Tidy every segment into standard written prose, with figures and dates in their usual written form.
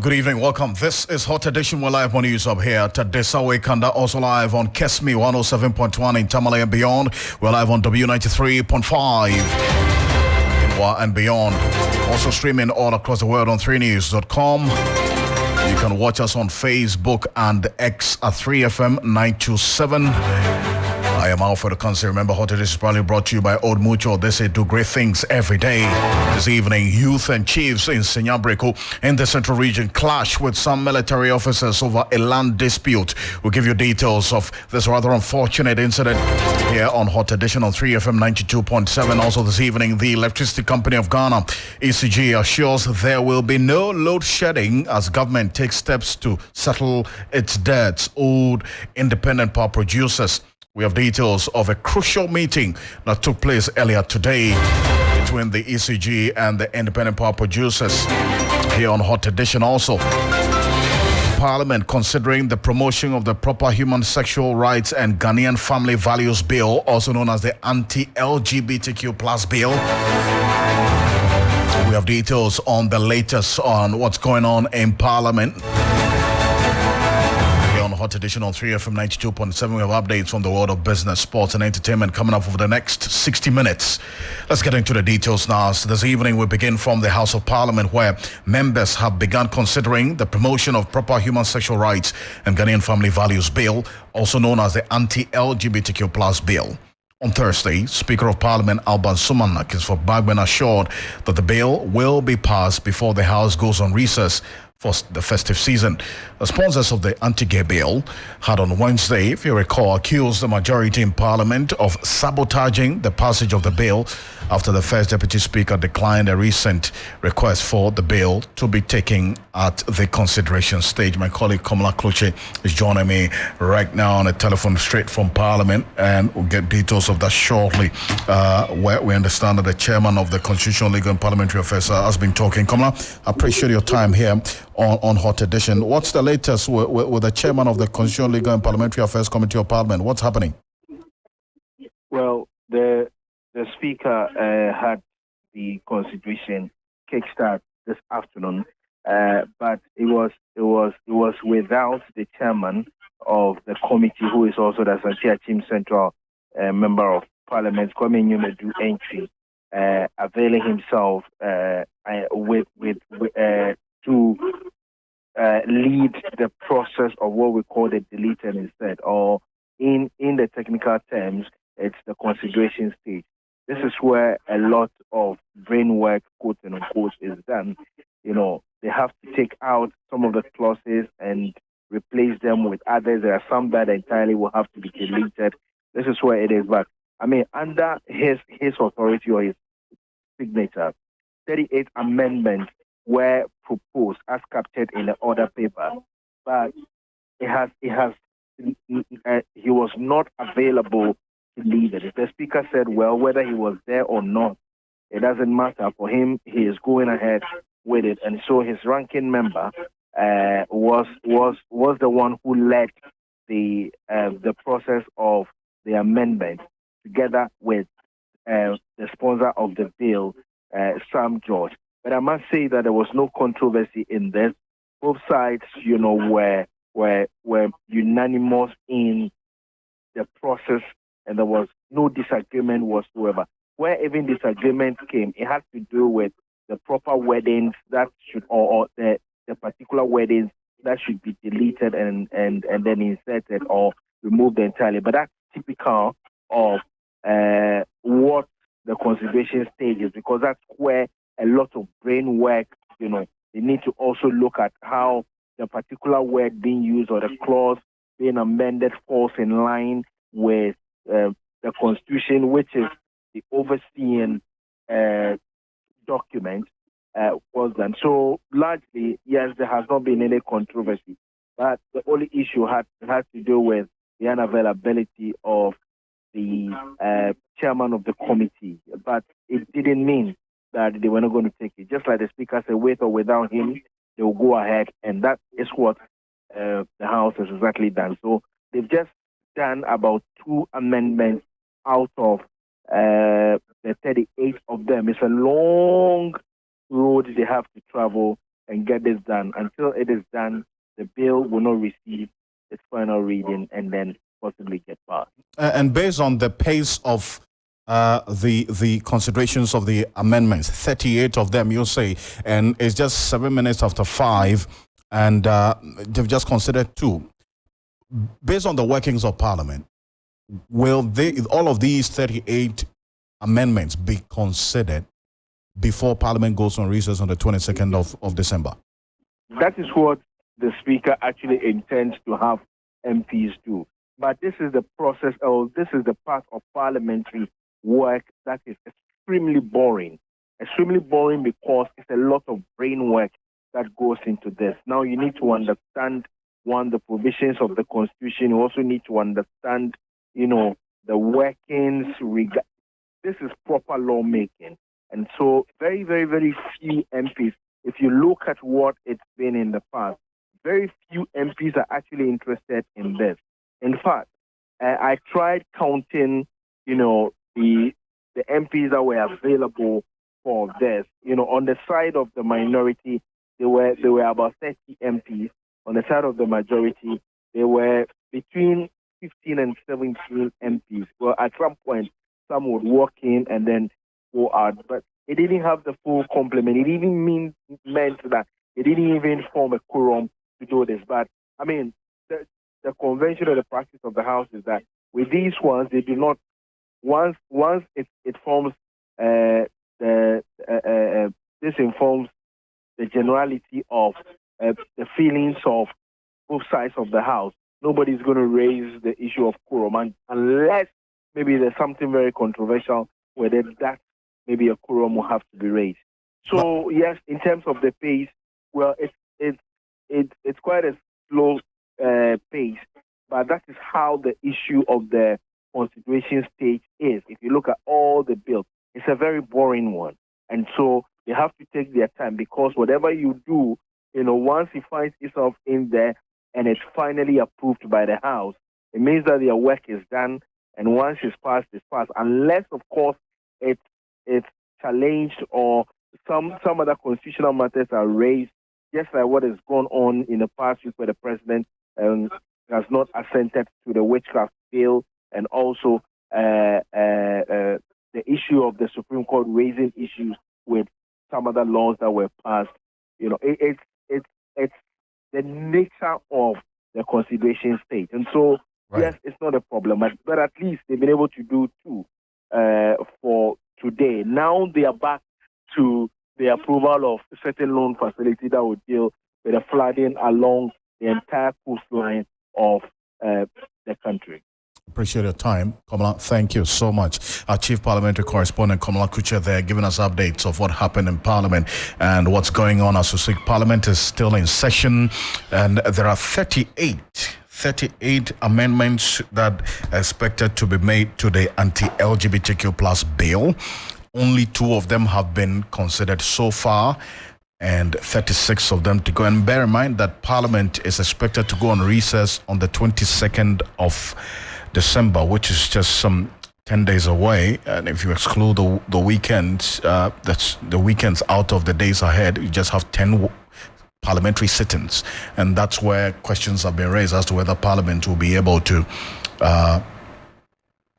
Good evening, welcome. This is Hot Edition. We're live on News Up here at Desawe Kanda, also live on Kesmi 107.1 in Tamale and beyond. We're live on W93.5 in Wa and beyond. Also streaming all across the world on 3news.com. You can watch us on Facebook and X at 3FM 927. I am Alfred Ocansey. Remember, Hot Edition is probably brought to you by Old Mutual. They say do great things every day. This evening, youth and chiefs in Senyabreko in the central region clash with some military officers over a land dispute. We'll give you details of this rather unfortunate incident here on Hot Edition on 3FM 92.7. Also this evening, the Electricity Company of Ghana, ECG, assures there will be no load shedding as government takes steps to settle its debts owed independent power producers. We have details of a crucial meeting that took place earlier today between the ECG and the independent power producers here on Hot Edition. Also, Parliament considering the promotion of the Proper Human Sexual Rights and Ghanaian Family Values Bill, also known as the Anti-LGBTQ Plus Bill. We have details on the latest on what's going on in Parliament. Hot Edition on 3FM 92.7. We have updates from the world of business, sports and entertainment coming up over the next 60 minutes. Let's get into the details now. So this evening we begin from the House of Parliament, where members have begun considering the promotion of Proper Human Sexual Rights and Ghanaian Family Values Bill, also known as the Anti-LGBTQ Plus Bill. On Thursday, Speaker of Parliament Alban Sumanak for Bagman assured that the bill will be passed before the House goes on recess for the festive season. The sponsors of the anti-gay bill had on Wednesday, if you recall, accused the majority in Parliament of sabotaging the passage of the bill after the first Deputy Speaker declined a recent request for the bill to be taken at the consideration stage. My colleague Kamala Kluche is joining me right now on a telephone straight from Parliament, and we'll get details of that shortly, where we understand that the chairman of the Constitutional, Legal and Parliamentary Affairs has been talking. Kamala, I appreciate your time here on Hot Edition. What's the latest with the chairman of the Constitutional, Legal and Parliamentary Affairs Committee of Parliament? What's happening? Well, the Speaker had the constitution kickstart this afternoon, but it was without the chairman of the committee, who is also the Santia Team Central member of Parliament, Kwame Nyumedu Entry, availing himself to lead the process of what we call the deleted instead, or in the technical terms, it's the consideration stage. This is where a lot of brain work, quote and unquote, is done. You know, they have to take out some of the clauses and replace them with others. There are some that entirely will have to be deleted. This is where it is. But I mean, under his authority or his signature, 38 amendments were proposed as captured in the order paper, but he was not available to lead it. The Speaker said, well, whether he was there or not, it doesn't matter. For him, he is going ahead with it. And so his ranking member was the one who led the process of the amendment, together with the sponsor of the bill, Sam George. But I must say that there was no controversy in this. Both sides, were unanimous in the process, and there was no disagreement whatsoever. Where even disagreement came, it had to do with the proper weddings that should, or the particular weddings that should be deleted and then inserted or removed entirely. But that's typical of what the consideration stage is, because that's where a lot of brain work, they need to also look at how the particular word being used or the clause being amended falls in line with the Constitution, which is the overseeing document, was done. So largely, yes, there has not been any controversy, but the only issue has to do with the unavailability of the chairman of the committee. But it didn't mean that they were not going to take it. Just like the Speaker said, with or without him, they will go ahead, and that is what the House has exactly done. So they've just done about 2 amendments out of the 38 of them. It's a long road they have to travel and get this done. Until it is done, the bill will not receive its final reading and then possibly get passed. And based on the pace of the considerations of the amendments, 38 of them, you say, and it's just 7 minutes after 5, and they've just considered 2. Based on the workings of Parliament, will all of these 38 amendments be considered before Parliament goes on recess on the 22nd of December? That is what the Speaker actually intends to have MPs do. But this is the process, or this is the part of parliamentary work that is extremely boring. Extremely boring because it's a lot of brain work that goes into this. Now you need to understand, the provisions of the Constitution. You also need to understand, the workings. This is proper lawmaking. And so very, very, very few MPs, if you look at what it's been in the past, very few MPs are actually interested in this. In fact, I tried counting, the MPs that were available for this. On the side of the minority, there were about 30 MPs. On the side of the majority, there were between 15 and 17 MPs. Well, at some point, some would walk in and then go out, but it didn't have the full complement. It even meant that it didn't even form a quorum to do this. But I mean, the convention or the practice of the House is that with these ones, they do not. Once it forms this informs the generality of the feelings of both sides of the House. Nobody's going to raise the issue of quorum unless maybe there's something very controversial where that maybe a quorum will have to be raised. So yes, in terms of the pace, well, it's quite a slow pace, but that is how the issue of the constitution stage is. If you look at all the bills, it's a very boring one, and so they have to take their time because whatever you do, once it finds itself in there and it's finally approved by the House, it means that their work is done. And once it's passed, unless of course it's challenged or some other constitutional matters are raised, just like what has gone on in the past week where the president has not assented to the witchcraft bill, and also the issue of the Supreme Court raising issues with some other laws that were passed. It's the nature of the consideration stage, and so right. Yes, it's not a problem, but at least they've been able to do 2 for today. Now they are back to the approval of a certain loan facility that would deal with the flooding along the entire coastline of the country. Appreciate your time, Kamala. Thank you so much. Our Chief Parliamentary Correspondent, Kamala Kucha, there, giving us updates of what happened in Parliament and what's going on as we speak. Parliament is still in session, and there are 38 amendments that are expected to be made to the anti-LGBTQ plus bill. Only 2 of them have been considered so far, and 36 of them to go. And bear in mind that Parliament is expected to go on recess on the 22nd of December, which is just some 10 days away. And if you exclude the weekends, that's the weekends out of the days ahead, you just have 10 parliamentary sittings. And that's where questions have been raised as to whether Parliament will be able to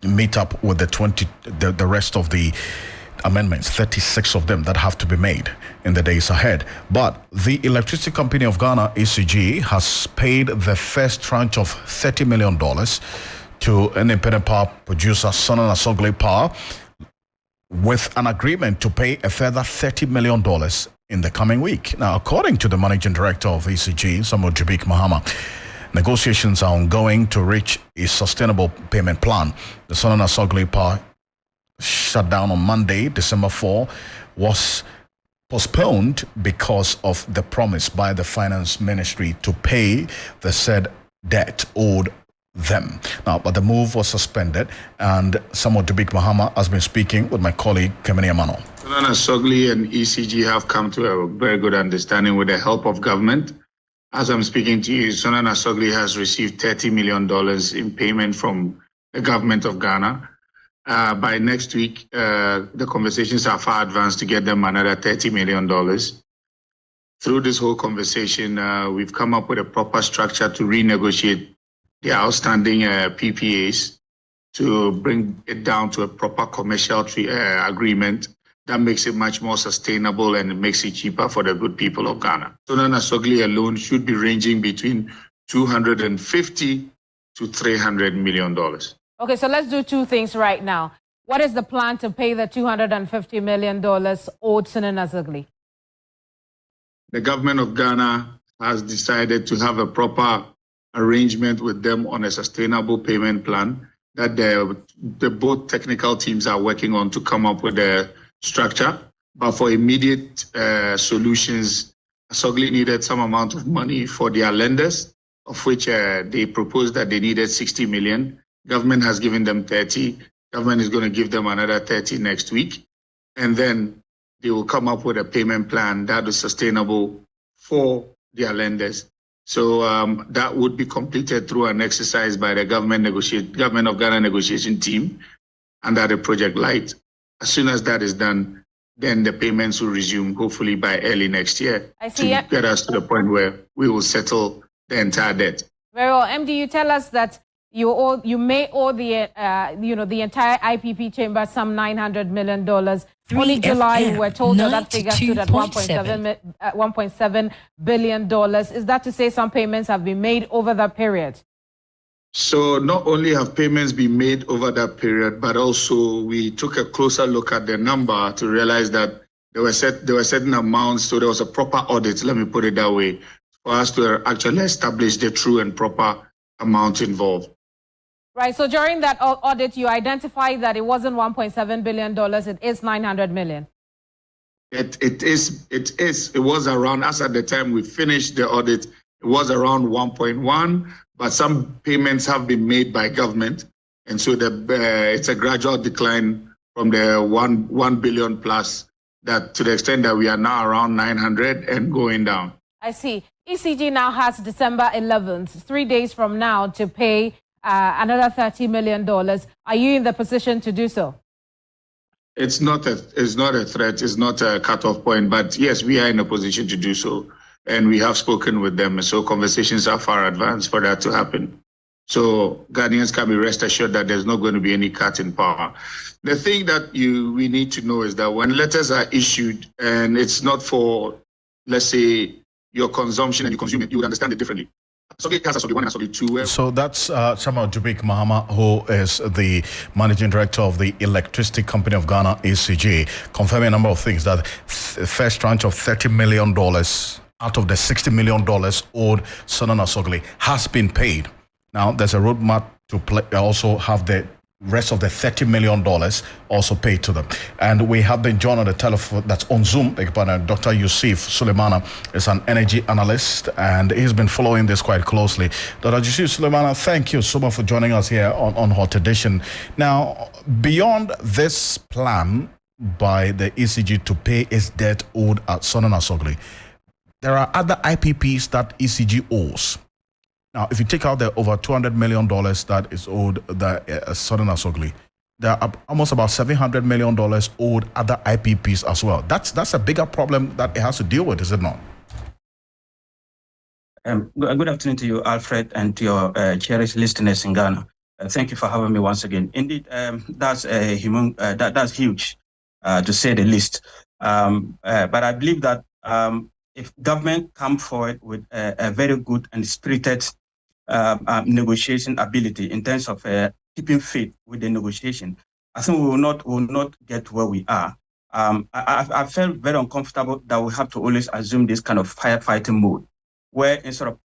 meet up with the rest of the amendments, 36 of them that have to be made in the days ahead. But the Electricity Company of Ghana, ECG, has paid the first tranche of $30 million to independent power producer Sun and Asogli Power, with an agreement to pay a further $30 million in the coming week. Now, according to the managing director of ECG, Samuel Jubik Mahama, negotiations are ongoing to reach a sustainable payment plan. The Sun and Asogli Power shutdown on Monday, December 4, was postponed because of the promise by the Finance Ministry to pay the said debt owed them. Now, but the move was suspended, and Samuel Jubik Mahama has been speaking with my colleague Kemini Amano. Sunana Sogli and ECG have come to a very good understanding with the help of government. As I'm speaking to you, Sunana Sogli has received $30 million in payment from the government of Ghana. By next week, the conversations are far advanced to get them another $30 million. through this whole conversation, we've come up with a proper structure to renegotiate the outstanding PPAs to bring it down to a proper commercial agreement that makes it much more sustainable and it makes it cheaper for the good people of Ghana. Sonan Asogli alone should be ranging between $250 to $300 million. Okay, so let's do two things right now. What is the plan to pay the $250 million owed Sonan Asogli? The government of Ghana has decided to have a proper arrangement with them on a sustainable payment plan that the both technical teams are working on to come up with a structure. But for immediate solutions, Asogli needed some amount of money for their lenders, of which they proposed that they needed 60 million. Government has given them 30. Government is going to give them another 30 next week. And then they will come up with a payment plan that is sustainable for their lenders. So that would be completed through an exercise by the government of Ghana negotiation team under the Project Light. As soon as that is done, then the payments will resume, hopefully by early next year, to get us to the point where we will settle the entire debt. Very well. MD, you tell us that you may owe the the entire IPP chamber some $900 million. Only July, we were told that figure stood at $1.7 billion. Is that to say some payments have been made over that period? So not only have payments been made over that period, but also we took a closer look at the number to realize that there were certain amounts. So there was a proper audit, let me put it that way, for us to actually establish the true and proper amount involved. Right. So during that audit, you identified that it wasn't $1.7 billion. It is $900 million. It is. It was around, as at the time we finished the audit, it was around 1.1, but some payments have been made by government. And so it's a gradual decline from the 1 billion plus, that to the extent that we are now around 900 and going down. I see. ECG now has December 11th, 3 days from now, to pay another $30 million. Are you in the position to do so? It's not a threat. It's not a cutoff point. But yes, we are in a position to do so. And we have spoken with them. So conversations are far advanced for that to happen. So Ghanaians can be rest assured that there's not going to be any cut in power. The thing that we need to know is that when letters are issued and it's not for, let's say, your consumption and you consume it, you would understand it differently. So that's Samuel Jubik Mahama, who is the managing director of the Electricity Company of Ghana, ECG, confirming a number of things. That first tranche of $30 million out of the $60 million owed Sonan Asogli has been paid. Now, there's a roadmap to also have the rest of the $30 million also paid to them. And we have been joined on the telephone, that's on Zoom, Dr. Yusuf Suleimana is an energy analyst, and he's been following this quite closely. Dr. Yusuf Suleimana, thank you so much for joining us here on Hot Edition. Now, beyond this plan by the ECG to pay its debt owed at Sonan Asogli, there are other IPPs that ECG owes. Now, if you take out the over $200 million that is owed the Sonan Asogli, there are almost about $700 million owed other IPPs as well. That's a bigger problem that it has to deal with, is it not? Good afternoon to you, Alfred, and to your cherished listeners in Ghana. Thank you for having me once again. Indeed, that's huge, to say the least. But I believe that if government come forward with a very good and spirited negotiation ability in terms of keeping faith with the negotiation, I think we will not get where we are. I felt very uncomfortable that we have to always assume this kind of firefighting mode, where instead of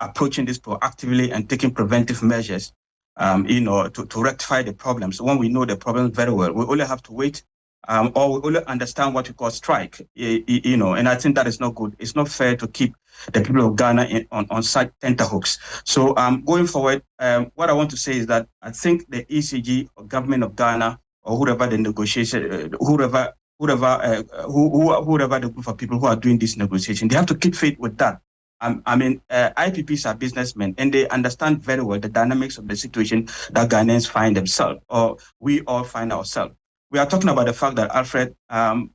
approaching this proactively and taking preventive measures, to rectify the problems when we know the problems very well, we only have to wait. Or we only understand what we call strike, and I think that is not good. It's not fair to keep the people of Ghana on such tenterhooks. So going forward, what I want to say is that I think the ECG or government of Ghana or whoever the negotiation, whoever the group of people who are doing this negotiation, they have to keep faith with that. IPPs are businessmen and they understand very well the dynamics of the situation that Ghanaians find themselves, or we all find ourselves. We are talking about the fact that, Alfred, our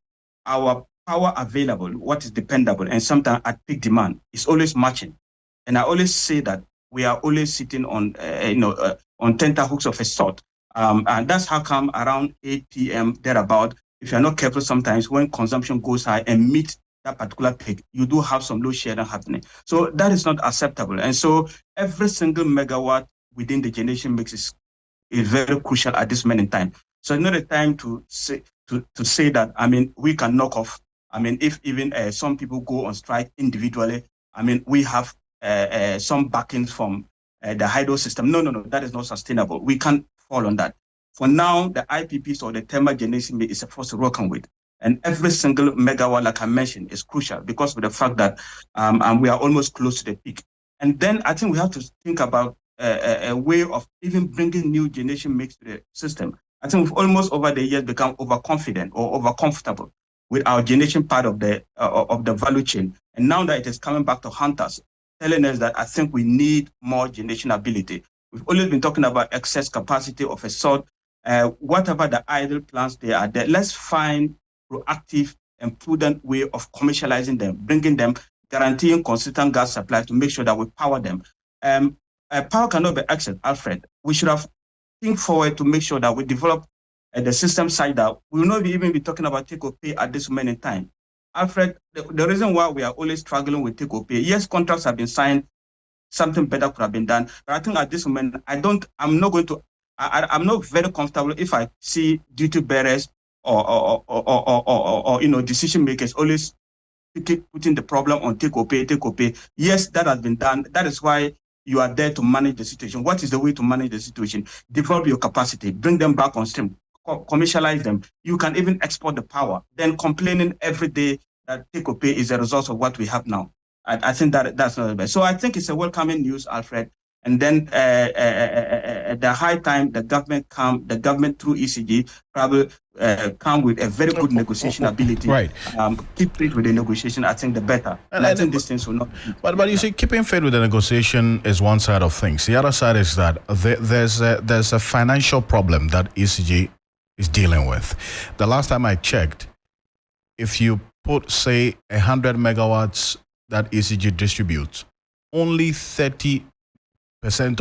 power available, what is dependable, and sometimes at peak demand is always matching. And I always say that we are always sitting on, on tenterhooks of a sort. And that's how come around 8 p.m. thereabout, if you're not careful sometimes, when consumption goes high and meet that particular peak, you do have some load shedding happening. So that is not acceptable. And so every single megawatt within the generation mix is very crucial at this moment in time. So it's not a time to say that, I mean, we can knock off. I mean, if even some people go on strike individually, I mean, we have some backings from the hydro system. No, that is not sustainable. We can't fall on that. For now, the IPPs or the thermal generation is a force to reckon with. And every single megawatt, like I mentioned, is crucial because of the fact that we are almost close to the peak. And then I think we have to think about a way of even bringing new generation mix to the system. I think we've almost over the years become overconfident or overcomfortable with our generation part of the value chain. And now that it is coming back to hunters, telling us that I think we need more generation ability. We've always been talking about excess capacity of a sort. Whatever the idle plants they are there, let's find proactive and prudent way of commercializing them, bringing them, guaranteeing consistent gas supply to make sure that we power them. Power cannot be excess, Alfred. We should have think forward to make sure that we develop the system side that we will not even be talking about take or pay at this moment in time. Alfred, the reason why we are always struggling with take or pay, yes, contracts have been signed, something better could have been done, but I think at this moment, I'm not very comfortable if I see duty bearers or decision makers always putting the problem on take or pay. Yes, that has been done. That is why you are there to manage the situation. What is the way to manage the situation? Develop your capacity, bring them back on stream, commercialize them. You can even export the power. Then complaining every day that take or pay is a result of what we have now. I think that's not the best. So I think it's a welcoming news, Alfred. And then at the high time, the government through ECG probably come with a very good negotiation ability. Right. Keep faith with the negotiation. I think the better. And I think these things will not. But you see, keeping faith with the negotiation is one side of things. The other side is that there's a financial problem that ECG is dealing with. The last time I checked, if you put say 100 megawatts that ECG distributes, only 30%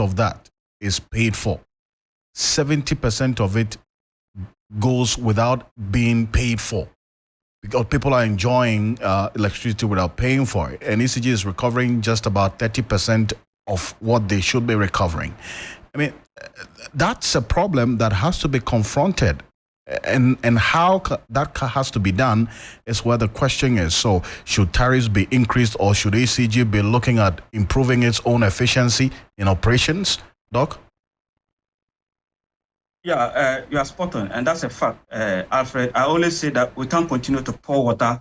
of that is paid for. 70% of it goes without being paid for because people are enjoying electricity without paying for it. And ECG is recovering just about 30% of what they should be recovering. I mean, that's a problem that has to be confronted. And how that has to be done is where the question is. So should tariffs be increased or should ECG be looking at improving its own efficiency in operations, Doc? Yeah, you are spot on. And that's a fact, Alfred. I always say that we can't continue to pour water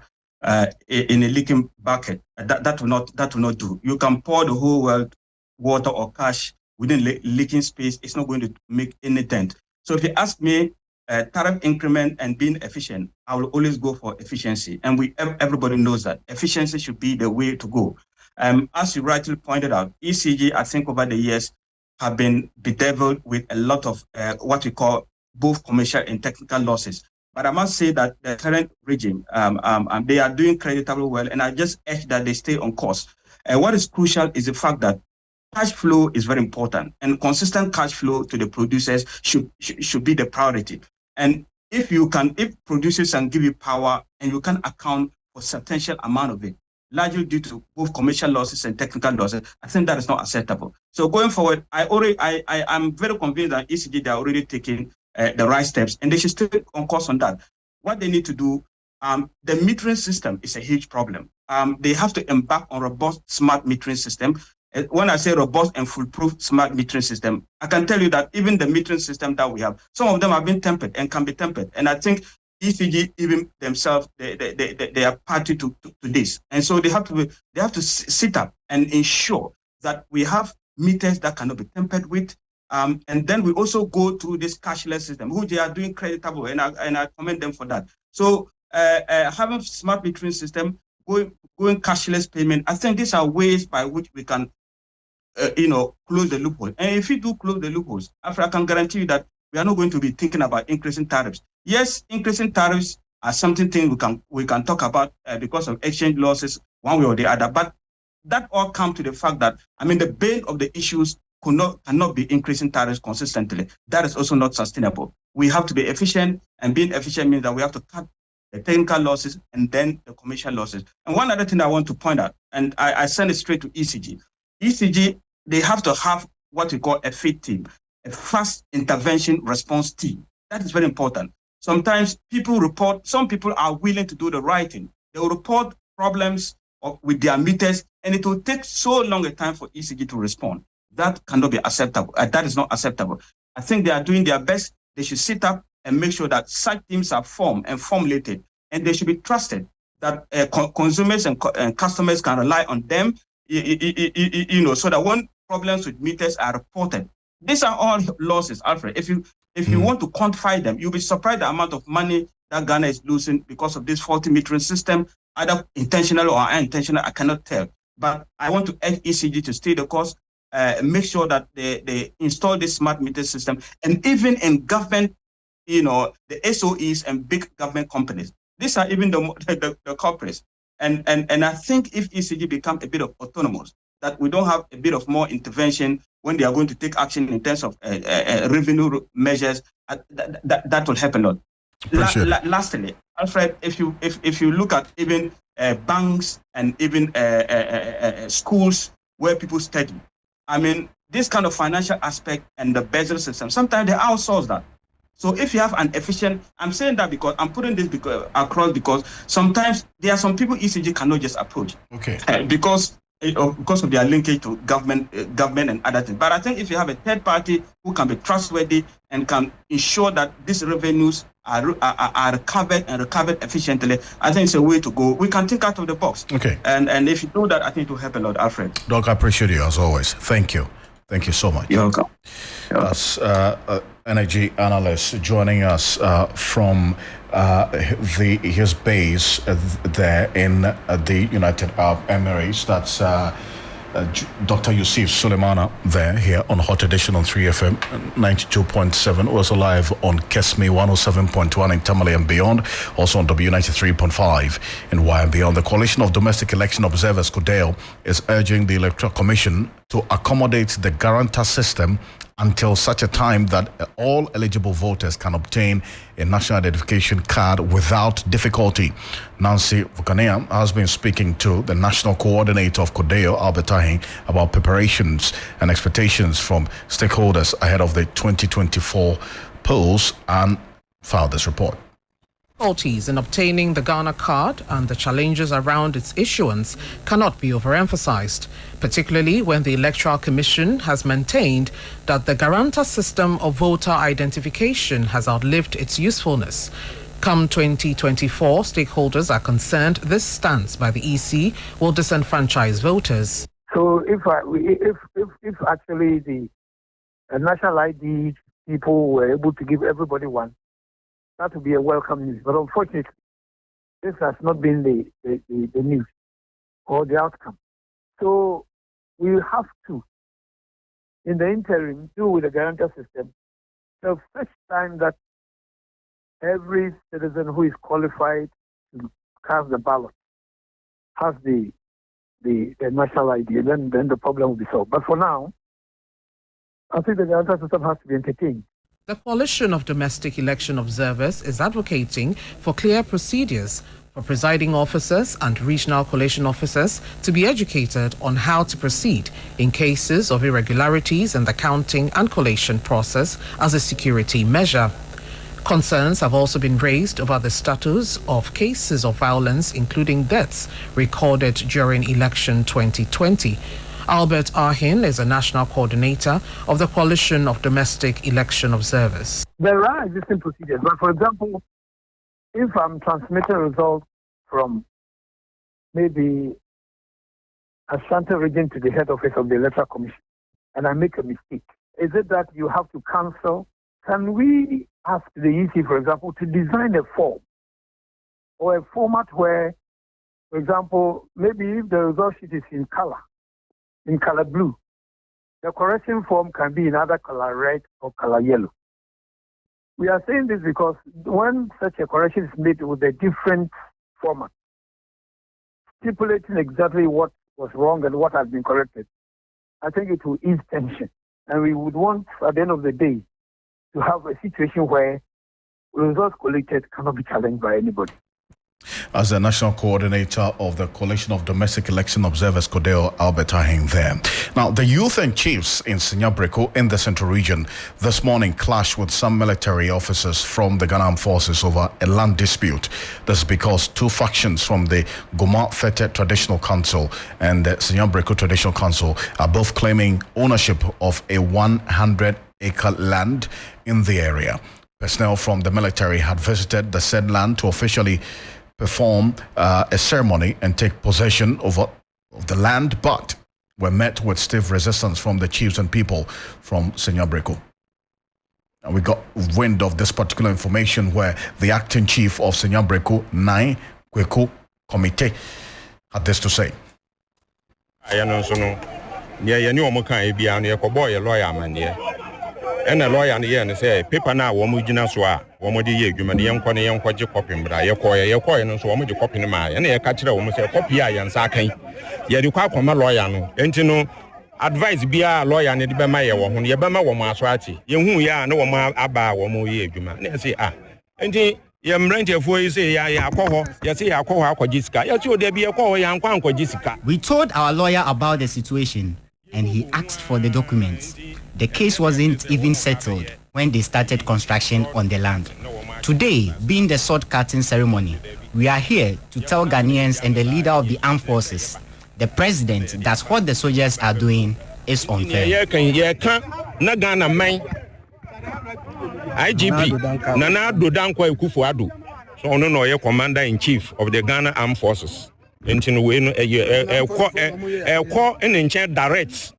in a leaking bucket. That will not do. You can pour the whole world water or cash within leaking space. It's not going to make any dent. So if you ask me, tariff increment and being efficient, I will always go for efficiency. And everybody knows that efficiency should be the way to go. As you rightly pointed out, ECG, I think over the years, have been bedeviled with a lot of what we call both commercial and technical losses. But I must say that the current regime, they are doing creditably well, and I just urge that they stay on course. What is crucial is the fact that cash flow is very important, and consistent cash flow to the producers should be the priority. And if producers can give you power and you can account for substantial amount of it, largely due to both commercial losses and technical losses, I think that is not acceptable. So going forward, I'm very convinced that ECG, they are already taking the right steps, and they should stay on course on that. What they need to do, the metering system is a huge problem. They have to embark on robust smart metering system. When I say robust and foolproof smart metering system, I can tell you that even the metering system that we have, some of them have been tempered and can be tempered. And I think ECG even themselves, they are party to this. And so they have to sit up and ensure that we have meters that cannot be tampered with. And then we also go through this cashless system, which they are doing creditable, and I commend them for that. So having smart metering system, going cashless payment, I think these are ways by which we can close the loophole. And if you do close the loopholes, I can guarantee you that we are not going to be thinking about increasing tariffs. Yes, increasing tariffs something we can talk about because of exchange losses one way or the other. But that all comes to the fact that, the bane of the issues cannot be increasing tariffs consistently. That is also not sustainable. We have to be efficient, and being efficient means that we have to cut the technical losses and then the commercial losses. And one other thing I want to point out, and I send it straight to ECG. ECG, they have to have what we call a FIT team, a fast intervention response team. That is very important. Sometimes some people are willing to do the right thing. They will report problems with their meters, and it will take so long a time for ECG to respond. That cannot be acceptable. That is not acceptable. I think they are doing their best. They should sit up and make sure that such teams are formed and formulated, and they should be trusted, that consumers and customers can rely on them, so that when problems with meters are reported. These are all losses, Alfred. If you want to quantify them, you'll be surprised the amount of money that Ghana is losing because of this faulty metering system, either intentional or unintentional, I cannot tell. But I want to urge ECG to stay the course, make sure that they install this smart meter system, and even in government, the SOEs and big government companies. These are even the corporates. And I think if ECG become a bit of autonomous, that we don't have a bit of more intervention when they are going to take action in terms of revenue measures, that will help a lot. Lastly, Alfred, if you look at even banks and even schools where people study, this kind of financial aspect and the bezel system, sometimes they outsource that. So if you have an efficient, I'm saying that because I'm putting this across because sometimes there are some people ECG cannot just approach. Okay. Because of their linkage to government and other things. But I think if you have a third party who can be trustworthy and can ensure that these revenues are recovered efficiently, I think it's a way to go. We can think out of the box. Okay. And if you do that, I think it will help a lot, Alfred. Doc, I appreciate you as always. Thank you. Thank you so much. You're welcome. That's energy analyst joining us from his base there in the United Arab Emirates. That's Dr. Yusuf Suleimana there here on Hot Edition on 3FM 92.7. Also live on Kesme 107.1 in Tamale and beyond. Also on W93.5 in Y and beyond. The Coalition of Domestic Election Observers, CODEO, is urging the Electoral Commission to accommodate the guarantor system until such a time that all eligible voters can obtain a national identification card without difficulty. Nancy Vukanea has been speaking to the national coordinator of CODEO, Albert Tahin, about preparations and expectations from stakeholders ahead of the 2024 polls, and filed this report. Difficulties in obtaining the Ghana card and the challenges around its issuance cannot be overemphasized, particularly when the Electoral Commission has maintained that the guarantor system of voter identification has outlived its usefulness. Come 2024, stakeholders are concerned this stance by the EC will disenfranchise voters. So if actually the national ID people were able to give everybody one, that would be a welcome news. But unfortunately, this has not been the news or the outcome. So we have to, in the interim, do with the guarantor system the first time that every citizen who is qualified to cast the ballot has the national ID, then the problem will be solved. But for now, I think the guarantor system has to be entertained. The Coalition of Domestic Election Observers is advocating for clear procedures for presiding officers and regional collation officers to be educated on how to proceed in cases of irregularities in the counting and collation process as a security measure. Concerns have also been raised over the status of cases of violence, including deaths, recorded during election 2020. Albert Ahin is a national coordinator of the Coalition of Domestic Election Observers. There are existing procedures, but for example, if I'm transmitting results from maybe Ashanti region to the head office of the Electoral Commission, and I make a mistake, is it that you have to cancel? Can we ask the EC, for example, to design a form or a format where, for example, maybe if the result sheet is in color blue, the correction form can be in either color red or color yellow. We are saying this because when such a correction is made with a different format, stipulating exactly what was wrong and what has been corrected, I think it will ease tension. And we would want, at the end of the day, to have a situation where results collected cannot be challenged by anybody. As the national coordinator of the Coalition of Domestic Election Observers, Kodeo Albert Ahing there. Now, the youth and chiefs in Sinyabreko in the Central Region this morning clashed with some military officers from the Ghana Armed Forces over a land dispute. This is because two factions from the Goma Fete Traditional Council and the Sinyabreko Traditional Council are both claiming ownership of a 100-acre land in the area. Personnel from the military had visited the said land to officially perform a ceremony and take possession of the land, but were met with stiff resistance from the chiefs and people from Sinyabreko. And we got wind of this particular information where the acting chief of Sinyabreko, Nai Kweku Committee, had this to say. And a lawyer and say, paper now, one would one the young Connie and Quaji copy, but I acquire and so one copy in my and a catcher almost a copy and sacking. Yet you can't come a lawyer, and you know, advice be a lawyer and it be my one, Yabama or Maswati. You ya no more about one more year, you say, and Yam Ranger for you say, I call, you say, I call her Jessica. Yes, you there be a call young Jessica. We told our lawyer about the situation and he asked for the documents. The case wasn't even settled when they started construction on the land. Today, being the sword cutting ceremony, we are here to tell Ghanaians and the leader of the armed forces, the president, that what the soldiers are doing is unfair. IGP, Nana Dodankwa Kufuadu, so no commander-in-chief of the Ghana Armed Forces. And a call and in chair directs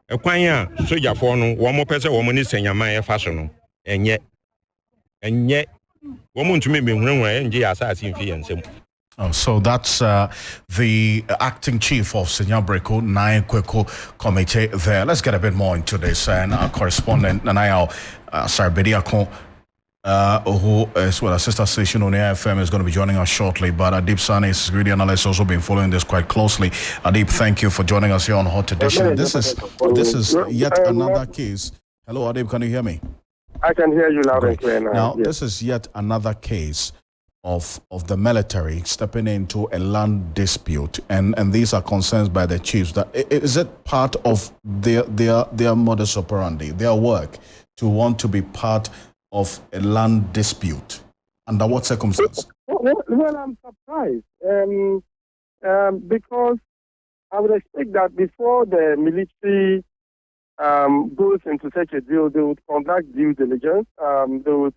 a quanya soldier for one more person, woman is saying my fashion, and yet, woman to me being wrong and assassin fee and so. Oh, so that's the acting chief of Sinyabreko, Nai Kweku Committee there. Let's get a bit more into this. And our correspondent, Nanayao Sarbediako, who is with our sister station on AFM, is going to be joining us shortly. But Adib Sani is really analyst, also been following this quite closely. Adib, thank you for joining us here on Hot Edition. This is yet another case. Hello, Adib, can you hear me? I can hear you loud and clear now. Now, yes. This is yet another case of the military stepping into a land dispute, and these are concerns by the chiefs. That is it part of their modus operandi, their work, to want to be part of a land dispute? Under what circumstances? Well, I'm surprised because I would expect that before the military goes into such a deal, they would conduct due diligence. They would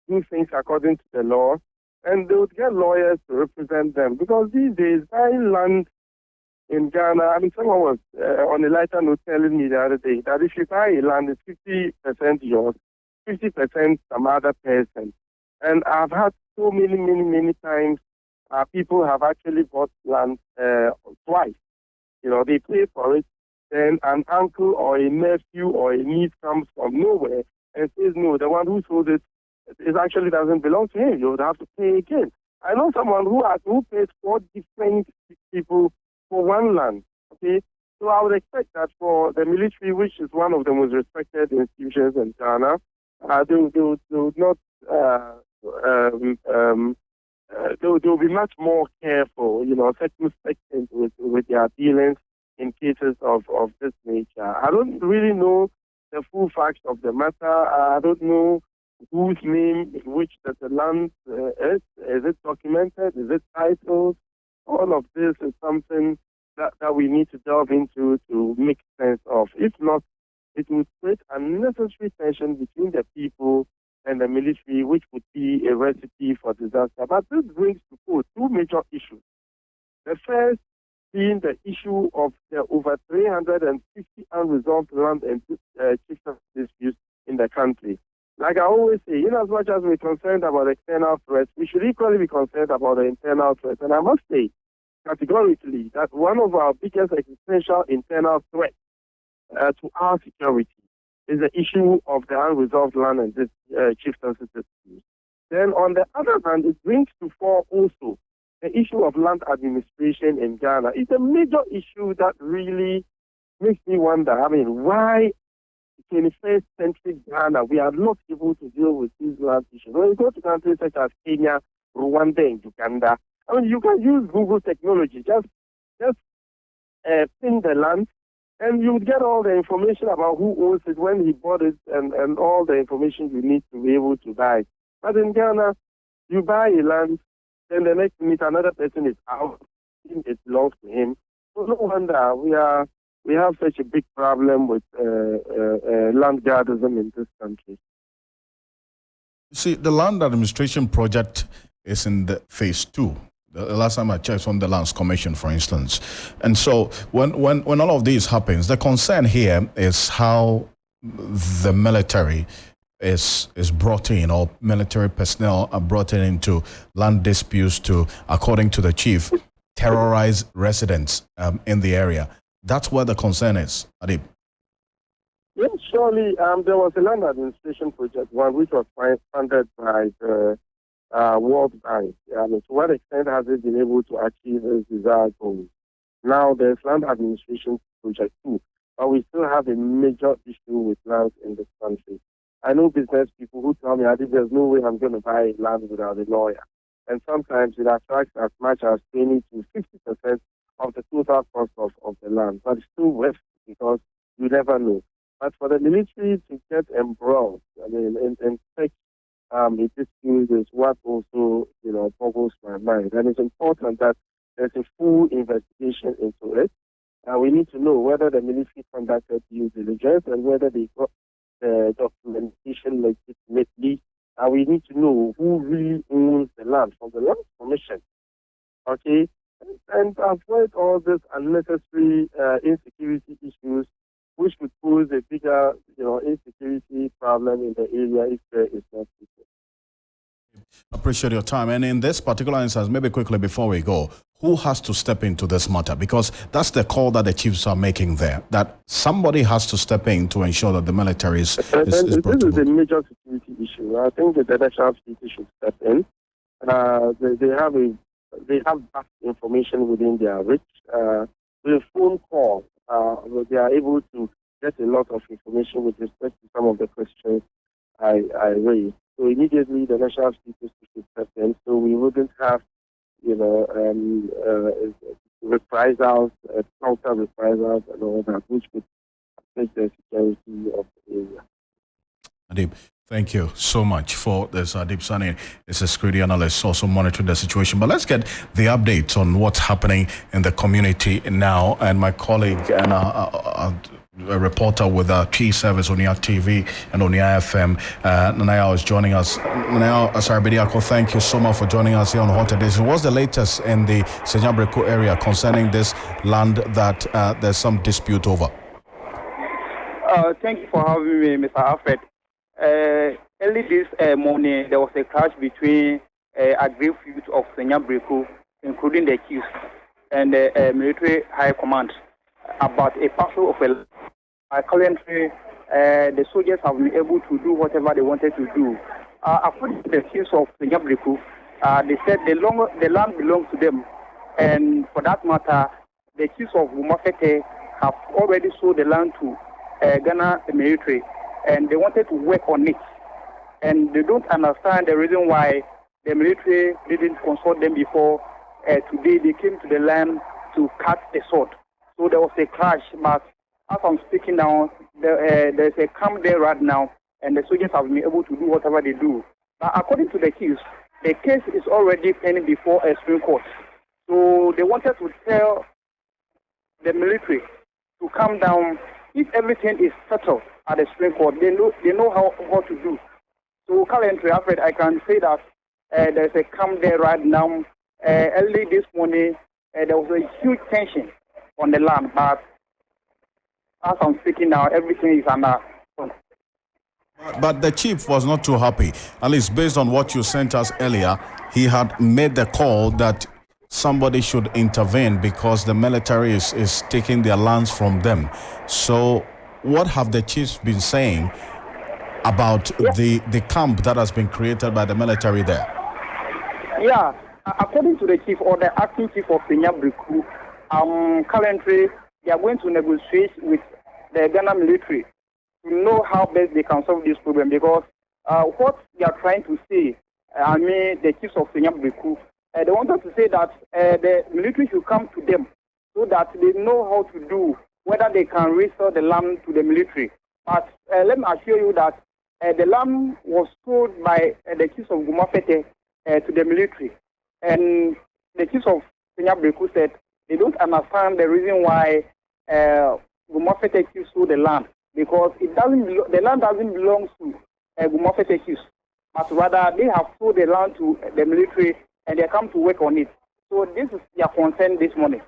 do things according to the law, and they would get lawyers to represent them. Because these days, buying land in Ghana, I mean, someone was on a lighter note telling me the other day that if you buy a land, it's 50% yours, 50% some other person. And I've had so many times people have actually bought land twice. You know, they pay for it, then an uncle or a nephew or a niece comes from nowhere and says, no, the one who sold it actually doesn't belong to him. You would have to pay again. I know someone who pays 4 different people for one land. Okay, so I would expect that for the military, which is one of the most respected institutions in Ghana, they would not. They will be much more careful, circumspect with their dealings in cases of this nature. I don't really know the full facts of the matter. I don't know whose name in which the land is. Is it documented? Is it titled? All of this is something that we need to delve into to make sense of. If not, it would create unnecessary tension between the people and the military, which would be a recipe for disaster. But this brings to 2 major issues. The first being the issue of the over 350 unresolved land and chieftaincy disputes in the country. Like I always say, as much as we're concerned about external threats, we should equally be concerned about the internal threats. And I must say categorically that one of our biggest existential internal threats to our security is the issue of the unresolved land and this chieftaincy dispute. Then on the other hand, it brings to fore also the issue of land administration in Ghana. It's a major issue that really makes me wonder, why 21st century Ghana, we are not able to deal with these land issues. When you go to countries such as Kenya, Rwanda, and Uganda, you can use Google technology, just pin the land, and you would get all the information about who owns it, when he bought it, and all the information you need to be able to buy. But in Ghana, you buy a land, then the next minute another person is out, it belongs to him. So no wonder we have such a big problem with land guardism in this country. See, the land administration project is in the phase 2. The last time I checked on the Lands Commission, for instance. And so when all of this happens, the concern here is how the military is brought in, or military personnel are brought into land disputes to, according to the chief, terrorize residents in the area. That's where the concern is, Adib. Yes, surely. There was a land administration project, which was funded by the World Bank. To what extent has it been able to achieve its desired goals? Now there's land administration project 2, but we still have a major issue with land in this country. I know business people who tell me, Adib, there's no way I'm going to buy land without a lawyer. And sometimes it attracts as much as 20 to 50% of the total cost of the land. But it's still worth it because you never know. But for the military to get embroiled, in such a dispute is what also, boggles my mind. And it's important that there's a full investigation into it. We need to know whether the military conducted due diligence and whether they got the documentation legitimately. We need to know who really owns the land from the Land Commission. Okay? And avoid all these unnecessary insecurity issues, which could pose a bigger, insecurity problem in the area if there is not people. Appreciate your time. And in this particular instance, maybe quickly before we go, who has to step into this matter? Because that's the call that the chiefs are making there, that somebody has to step in to ensure that the military is brought This is to book. a major security issue. I think the national security should step in. They have vast information within their reach. With a phone call, they are able to get a lot of information with respect to some of the questions I raised. So immediately the national security should step in, so we wouldn't have, reprisals, counter reprisals, and all that, which would affect the security of the area. Adib, thank you so much for this. Adib Sani is a security analyst, also monitoring the situation. But let's get the updates on what's happening in the community now. And my colleague and a reporter with Key Service on TV and on FM, Nanaya, is joining us. Nanaya Asarbidiako, thank you so much for joining us here on Hot Edition. What's the latest in the Senyabreko area concerning this land that there's some dispute over? Thank you for having me, Mr. Alfred. Early this morning, there was a clash between a great youth of Senyabreko, including the chiefs and the military high command, about a parcel of a currently the soldiers have been able to do whatever they wanted to do. According to the chiefs of Senyabreko, they said the land belongs to them, and for that matter, the chiefs of Wumafete have already sold the land to Ghana military, and they wanted to work on it. And they don't understand the reason why the military didn't consult them before. Today they came to the land to cut the sword. So there was a clash, but as I'm speaking now, there's a calm there right now, and the soldiers have been able to do whatever they do. But according to the chiefs, the case is already pending before a Supreme Court. So they wanted to tell the military to calm down. If everything is settled at the Supreme Court, they know what to do. So currently, Alfred, I can say that there's a calm there right now. Early this morning, there was a huge tension on the land, but as I'm speaking now, everything is under control. But the chief was not too happy. At least based on what you sent us earlier, he had made the call that somebody should intervene because the military is taking their lands from them. So what have the chiefs been saying about the camp that has been created by the military there? Yeah, according to the chief or the acting chief of Senya Breku, currently they are going to negotiate with the Ghana military to know how best they can solve this problem, because what they are trying to say, the chiefs of Senya Breku, they wanted to say that the military should come to them so that they know how to do, whether they can restore the land to the military. But let me assure you that the land was sold by the chiefs of Gumafete to the military. And the chiefs of Senya Breku said they don't understand the reason why Gumafete chiefs sold the land, because the land doesn't belong to Gumafete chiefs, but rather they have sold the land to the military and they come to work on it. So this is their concern this morning.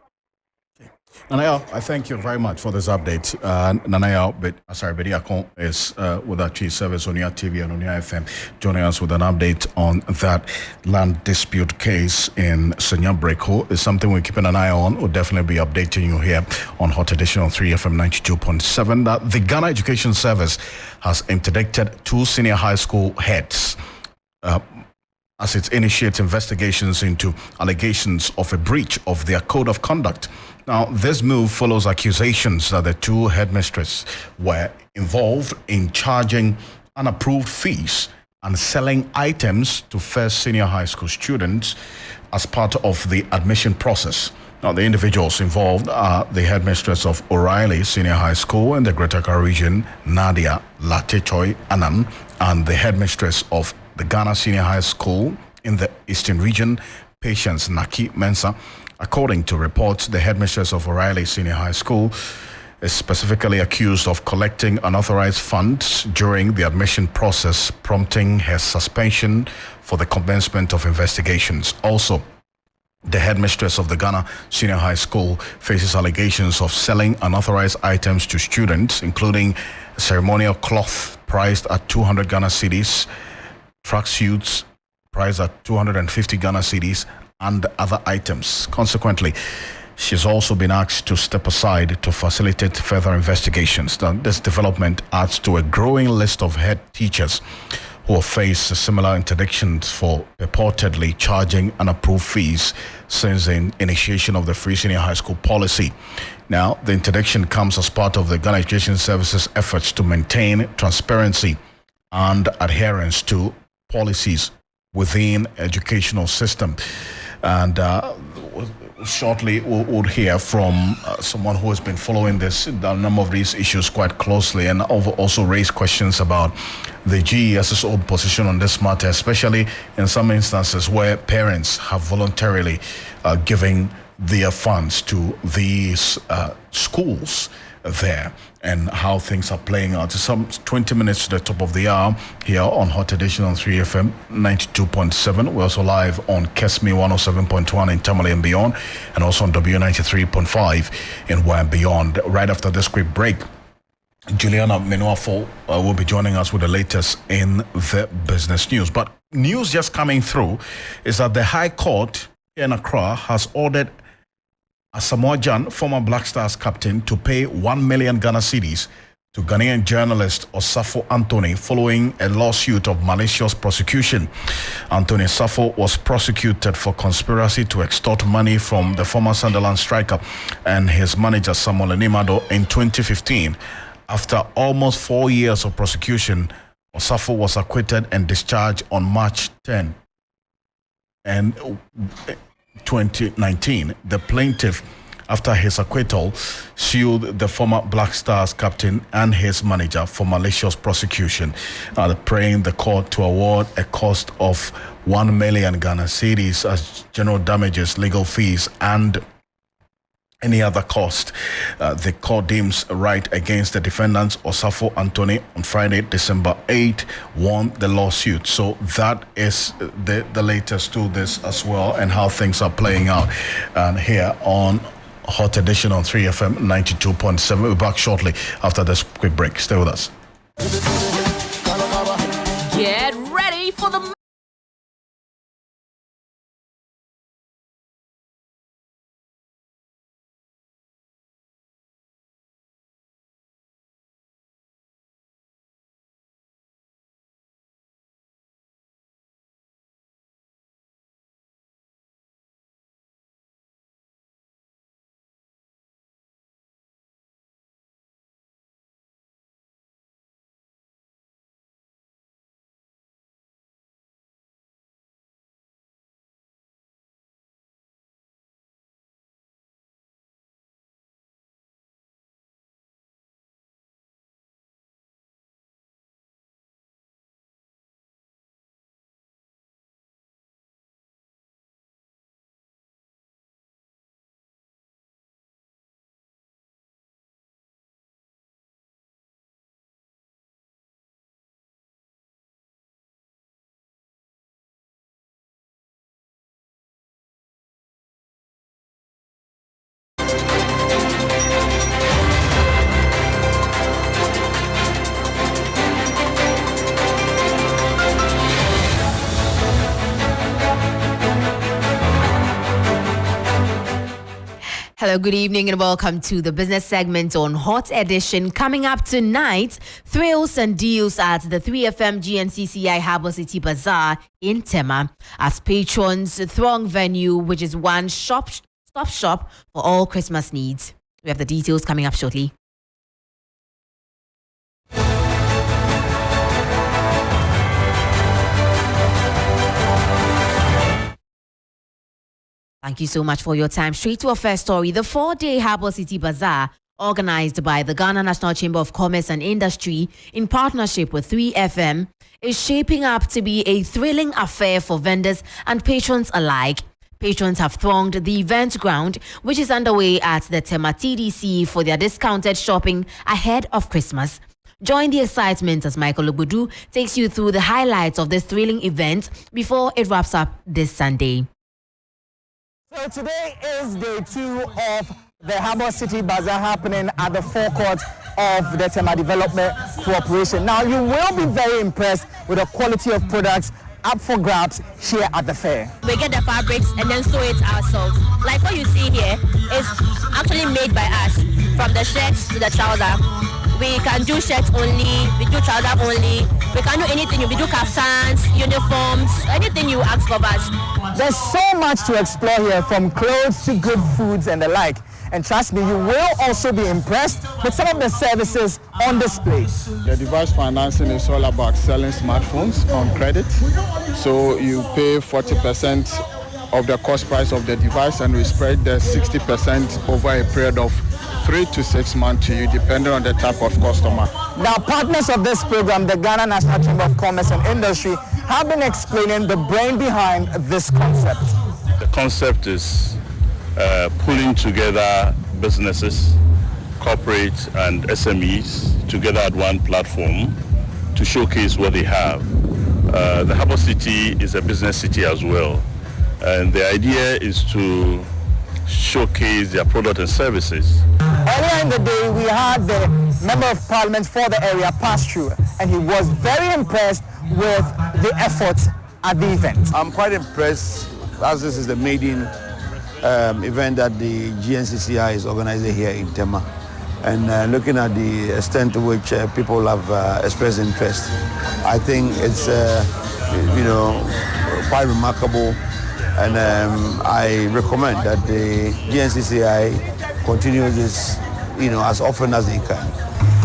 Nanaya, I thank you very much for this update. Nanaya Bediakon is with our chief service on your TV and on your FM, joining us with an update on that land dispute case in Senya Breku. It's something we're keeping an eye on. We'll definitely be updating you here on Hot Edition on 3FM 92.7. That the Ghana Education Service has interdicted 2 senior high school heads as it initiates investigations into allegations of a breach of their code of conduct. Now, this move follows accusations that the 2 headmistresses were involved in charging unapproved fees and selling items to first senior high school students as part of the admission process. Now, the individuals involved are the headmistress of O'Reilly Senior High School in the Greater Accra region, Nadia Latechoy Anan, and the headmistress of the Ghana Senior High School in the Eastern region, Patience Naki Mensah. According to reports, the headmistress of O'Reilly Senior High School is specifically accused of collecting unauthorized funds during the admission process, prompting her suspension for the commencement of investigations. Also, the headmistress of the Ghana Senior High School faces allegations of selling unauthorized items to students, including ceremonial cloth priced at 200 Ghana cedis, tracksuits priced at 250 Ghana cedis, and other items. Consequently, she's also been asked to step aside to facilitate further investigations. Now, this development adds to a growing list of head teachers who have faced similar interdictions for purportedly charging unapproved fees since the initiation of the free senior high school policy. Now, the interdiction comes as part of the Ghana Education Service's efforts to maintain transparency and adherence to policies within educational system. And shortly we'll hear from someone who has been following a number of these issues quite closely, and also raised questions about the GES's own position on this matter, especially in some instances where parents have voluntarily given their funds to these schools there, and how things are playing out. It's some 20 minutes to the top of the hour here on Hot Edition on 3FM 92.7. We're also live on Kesme 107.1 in Tamale and beyond, and also on W93.5 in Wa and beyond. Right after this quick break, Juliana Menuafo will be joining us with the latest in the business news. But news just coming through is that the High Court in Accra has ordered Asamoah Gyan, former Black Stars captain, to pay 1 million Ghana cedis to Ghanaian journalist Osafo Anthony following a lawsuit of malicious prosecution. Anthony Safo was prosecuted for conspiracy to extort money from the former Sunderland striker and his manager Samuel Enimado in 2015. After almost 4 years of prosecution, Osafo was acquitted and discharged on March 10 and 2019. The plaintiff, after his acquittal, sued the former Black Stars captain and his manager for malicious prosecution, praying the court to award a cost of 1 million Ghana cedis as general damages, legal fees, and any other cost. The court deems right against the defendants. Osafo Anthony on Friday, December 8, won the lawsuit. So that is the latest to this as well, and how things are playing out. And here on Hot Edition on 3FM 92.7. We'll be back shortly after this quick break. Stay with us. Get ready for the Hello, good evening, and welcome to the business segment on Hot Edition. Coming up tonight, thrills and deals at the 3FM GNCCI Harbour City Bazaar in Tema as patrons throng venue, which is one stop shop for all Christmas needs. We have the details coming up shortly. Thank you so much for your time. Straight to our first story. The 4-day Harbour City Bazaar, organized by the Ghana National Chamber of Commerce and Industry in partnership with 3FM, is shaping up to be a thrilling affair for vendors and patrons alike. Patrons have thronged the event ground, which is underway at the Tema TDC, for their discounted shopping ahead of Christmas. Join the excitement as Michael Obudu takes you through the highlights of this thrilling event before it wraps up this Sunday. So today is day 2 of the Harbour City Bazaar happening at the forecourt of the Tema Development Corporation. Now, you will be very impressed with the quality of products up for grabs here at the fair. We get the fabrics and then sew it ourselves. Like what you see here is actually made by us, from the shirts to the trouser. We can do shirts only, we do trouser only, we can do anything. We do kaftans, uniforms, anything you ask of us. There's so much to explore here, from clothes to good foods and the like. And trust me, you will also be impressed with some of the services on display. The device financing is all about selling smartphones on credit. So you pay 40% of the cost price of the device, and we spread the 60% over a period of 3 to 6 months to you, depending on the type of customer. Now, partners of this program, the Ghana National Chamber of Commerce and Industry, have been explaining the brain behind this concept. The concept is pulling together businesses, corporate and SMEs together at one platform to showcase what they have. The Harbour City is a business city as well, and the idea is to showcase their product and services. Earlier in the day, we had the Member of Parliament for the area pass through, and he was very impressed with the efforts at the event. I'm quite impressed, as this is the maiden event that the GNCCI is organizing here in Tema, and looking at the extent to which people have expressed interest. I think it's quite remarkable, and I recommend that the GNCCI continues this as often as they can.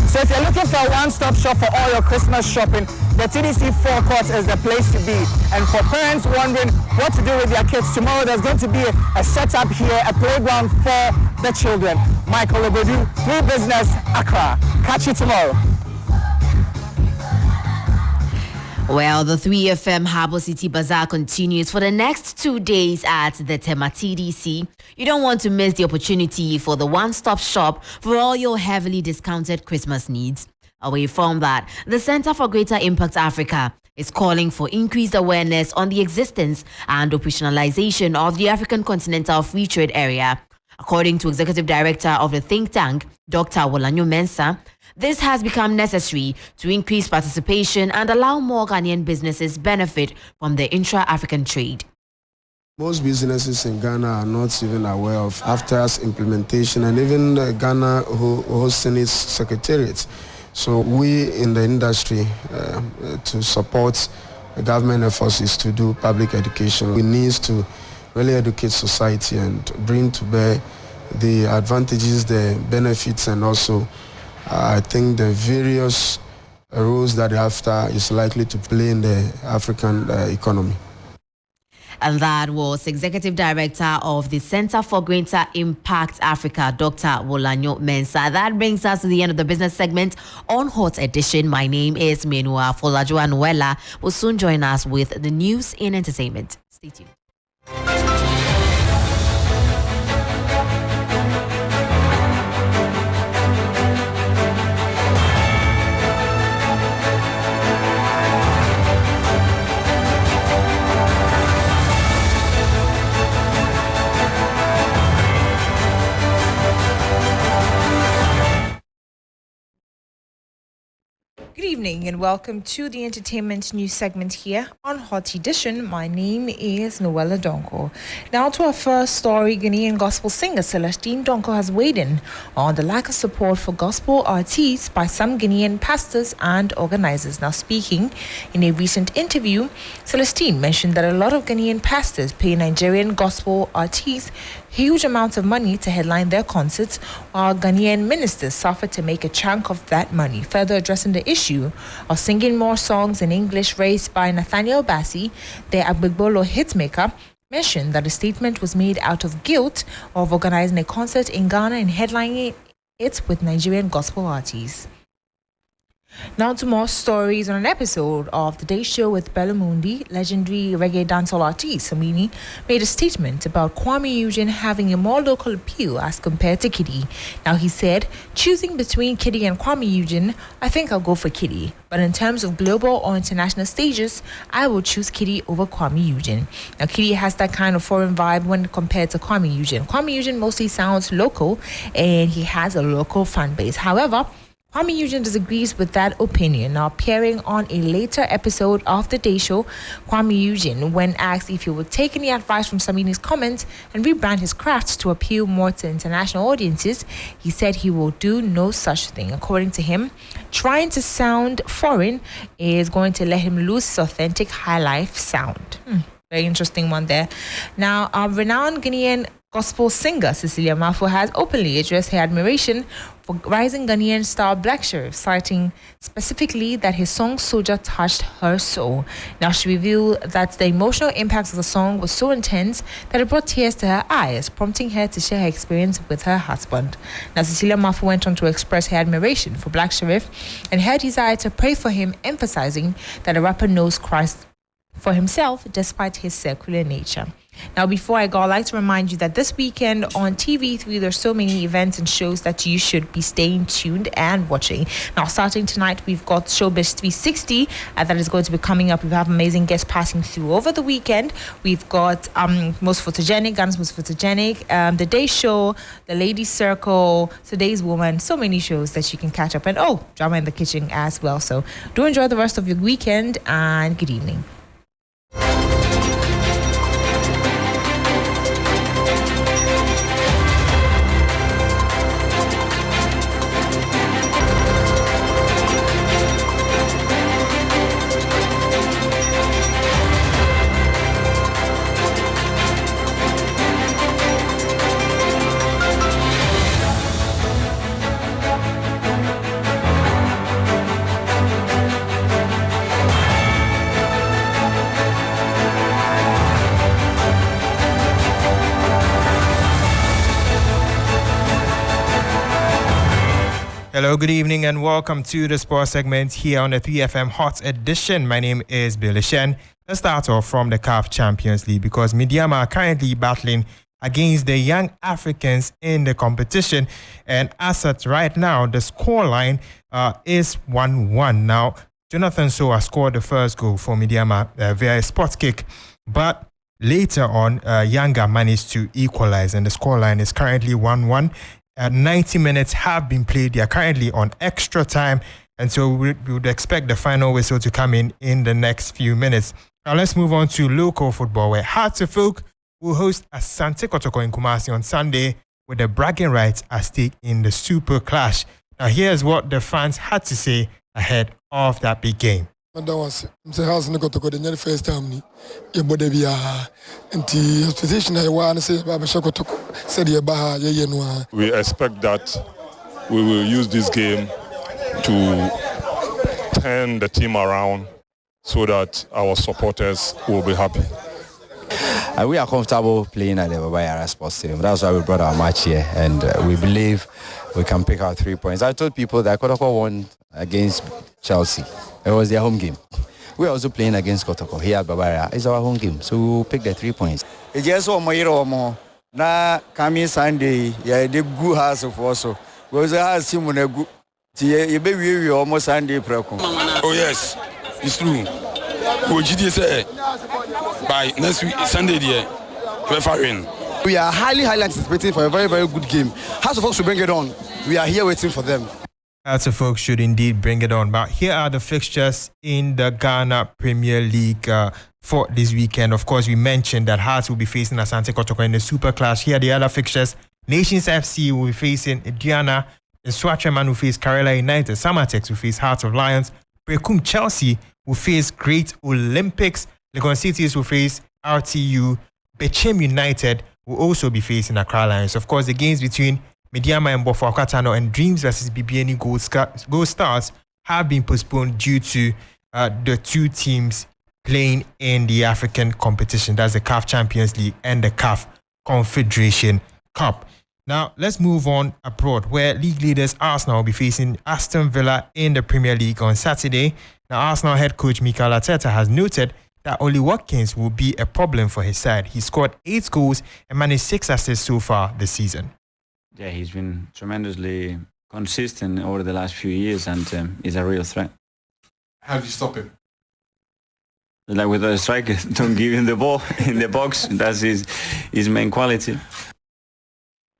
So if you're looking for a one-stop shop for all your Christmas shopping, the TDC forecourt is the place to be. And for parents wondering what to do with their kids, tomorrow there's going to be a setup here, a playground for the children. Michael Obudu, 3 Business, Accra. Catch you tomorrow. Well, the 3FM Harbour City Bazaar continues for the next 2 days at the Tema TDC. You don't want to miss the opportunity for the one-stop shop for all your heavily discounted Christmas needs. Away from that, the Center for Greater Impact Africa is calling for increased awareness on the existence and operationalization of the African Continental Free Trade Area. According to Executive Director of the think tank, Dr. Wolanyo Mensah, this has become necessary to increase participation and allow more Ghanaian businesses benefit from the intra-African trade. Most businesses in Ghana are not even aware of AFTA's implementation, and even Ghana hosting its secretariat. So we in the industry, to support the government efforts, is to do public education. We need to really educate society and bring to bear the advantages, the benefits, and also I think the various roles that AFTA is likely to play in the African economy. And that was Executive Director of the Center for Greater Impact Africa, Dr. Wolanyo Mensah. That brings us to the end of the business segment on Hot Edition. My name is Menua Folajua Noella. Will soon join us with the news in entertainment. Stay tuned. Good Good evening and welcome to the entertainment news segment here on Hot Edition. My name is Noella Donko. Now to our first story, Ghanaian gospel singer Celestine Donko has weighed in on the lack of support for gospel artists by some Ghanaian pastors and organizers. Now speaking in a recent interview, Celestine mentioned that a lot of Ghanaian pastors pay Nigerian gospel artists huge amounts of money to headline their concerts, while Ghanaian ministers suffer to make a chunk of that money. Further addressing the issue of singing more songs in English raised by Nathaniel Bassey, the Agbegbolo hitmaker, mentioned that the statement was made out of guilt of organizing a concert in Ghana and headlining it with Nigerian gospel artists. Now to more stories. On an episode of The Day Show with Bellamundi, legendary reggae dancehall artist Samini made a statement about Kwame Eugene having a more local appeal as compared to Kiddy. Now he said, choosing between Kiddy and Kwame Eugene, I think I'll go for Kiddy. But in terms of global or international stages, I will choose Kiddy over Kwame Eugene. Now Kiddy has that kind of foreign vibe when compared to Kwame Eugene. Kwame Eugene mostly sounds local and he has a local fan base. However, Kwame Eugene disagrees with that opinion. Now, appearing on a later episode of The Day Show, Kwame Eugene, when asked if he would take any advice from Samini's comments and rebrand his craft to appeal more to international audiences, he said he will do no such thing. According to him, trying to sound foreign is going to let him lose his authentic high life sound. Very interesting one there. Now, renowned Ghanaian gospel singer Cecilia Mafo has openly addressed her admiration for rising Ghanaian star Black Sheriff, citing specifically that his song Soldier touched her soul. Now she revealed that the emotional impact of the song was so intense that it brought tears to her eyes, prompting her to share her experience with her husband. Now Cecilia Mafo went on to express her admiration for Black Sheriff and her desire to pray for him, emphasizing that the rapper knows Christ for himself despite his secular nature. Now, before I go, I'd like to remind you that this weekend on TV3, there's so many events and shows that you should be staying tuned and watching. Now, starting tonight, we've got Showbiz 360 that is going to be coming up. We have amazing guests passing through over the weekend. We've got Most Photogenic, Ghana's Most Photogenic, The Day Show, The Ladies Circle, Today's Woman, so many shows that you can catch up. And Drama in the Kitchen as well. So do enjoy the rest of your weekend and good evening. Hello, good evening, and welcome to the sports segment here on the 3FM Hot Edition. My name is Billy Shen. Let's start off from the CAF Champions League because Midiama are currently battling against the young Africans in the competition. And as at right now, the scoreline is 1-1. Now, Jonathan Soa scored the first goal for Midiama via a spot kick, but later on, Yanga managed to equalize, and the scoreline is currently 1-1. 90 minutes have been played. They are currently on extra time, and so we would expect the final whistle to come in the next few minutes. Now let's move on to local football, where Hearts of Oak will host Asante Kotoko in Kumasi on Sunday with the bragging rights at stake in the Super Clash. Now here's what the fans had to say ahead of that big game. That was House in the first time. We expect that we will use this game to turn the team around so that our supporters will be happy. We are comfortable playing at the Babayara Sports Stadium. That's why we brought our match here, and we believe we can pick our 3 points. I told people that Kotoko won against Chelsea. It was their home game. We are also playing against Kotoko here at Babayara. It's our home game, so we'll pick the 3 points. It's just one more. Now, coming Sunday, yeah, the good house of also. Because I have seen when I go, you baby, almost Sunday. Oh, yes, it's true. By next week, Sunday, we are highly anticipating for a very, very good game. House of Oaks will bring it on. We are here waiting for them. So folks should indeed bring it on. But here are the fixtures in the Ghana Premier League for this weekend. Of course, we mentioned that Hearts will be facing Asante Kotoko in the Super Clash. Here are the other fixtures. Nations FC will be facing Diana. Swatreman will face Karela United. Samatex will face Hearts of Lions. Brekum Chelsea will face Great Olympics. Legon Cities will face RTU. Bechem United will also be facing Accra Lions. Of course, the games between Mediama and Bofo Akatano and Dreams versus BBNE Gold Stars have been postponed due to the two teams playing in the African competition. That's the CAF Champions League and the CAF Confederation Cup. Now, let's move on abroad, where league leaders Arsenal will be facing Aston Villa in the Premier League on Saturday. Now, Arsenal head coach Mikel Arteta has noted that Oli Watkins will be a problem for his side. He scored 8 goals and managed 6 assists so far this season. Yeah, he's been tremendously consistent over the last few years and is a real threat. How do you stop him? Like with a striker, don't give him the ball in the box. That's his main quality.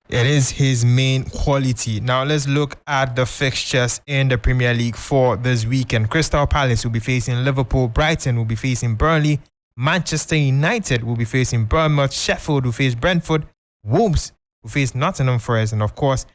It is his main quality. Now let's look at the fixtures in the Premier League for this weekend. Crystal Palace will be facing Liverpool. Brighton will be facing Burnley. Manchester United will be facing Bournemouth. Sheffield will face Brentford. Wolves will face Nottingham Forest. And of course,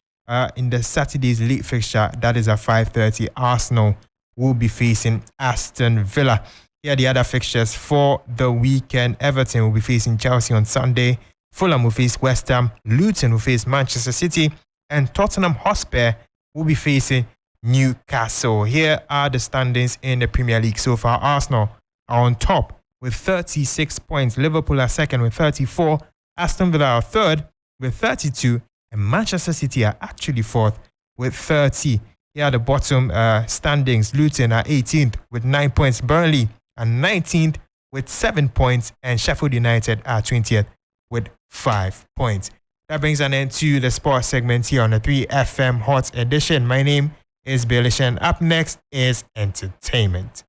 in the Saturday's late fixture, that is at 5:30, Arsenal will be facing Aston Villa. Here are the other fixtures for the weekend. Everton will be facing Chelsea on Sunday. Fulham will face West Ham, Luton will face Manchester City, and Tottenham Hotspur will be facing Newcastle. Here are the standings in the Premier League so far. Arsenal are on top with 36 points. Liverpool are second with 34. Aston Villa are third with 32. And Manchester City are actually fourth with 30. Here are the bottom standings. Luton are 18th with 9 points. Burnley are 19th with 7 points. And Sheffield United are 20th with 5 points. That brings an end to the sports segment here on the 3FM Hot Edition. My name is Billy Shen. Up next is entertainment.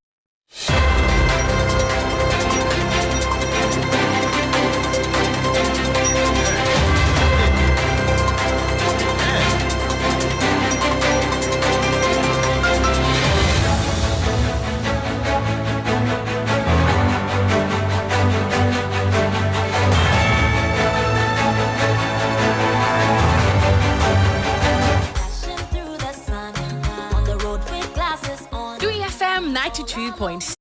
FM 92.6.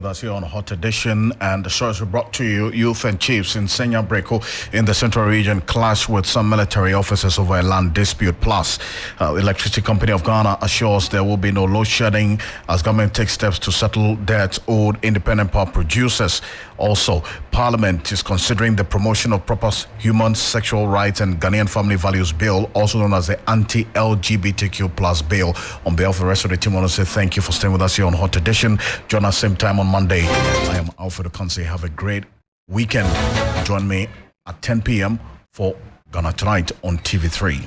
That's here on Hot Edition, and the shows were brought to you. Youth and chiefs in Senya Breko in the Central Region clash with some military officers over a land dispute. Plus, Electricity Company of Ghana assures there will be no load shedding as government takes steps to settle debts owed independent power producers. Also, Parliament is considering the promotion of proper human sexual rights and Ghanaian family values bill, also known as the anti-LGBTQ plus bill. On behalf of the rest of the team, I want to say thank you for staying with us here on Hot Edition. Join us same time on Monday. I am Alfred Ocansey. Have a great weekend. Join me at 10 p.m. for Ghana Tonight on TV3.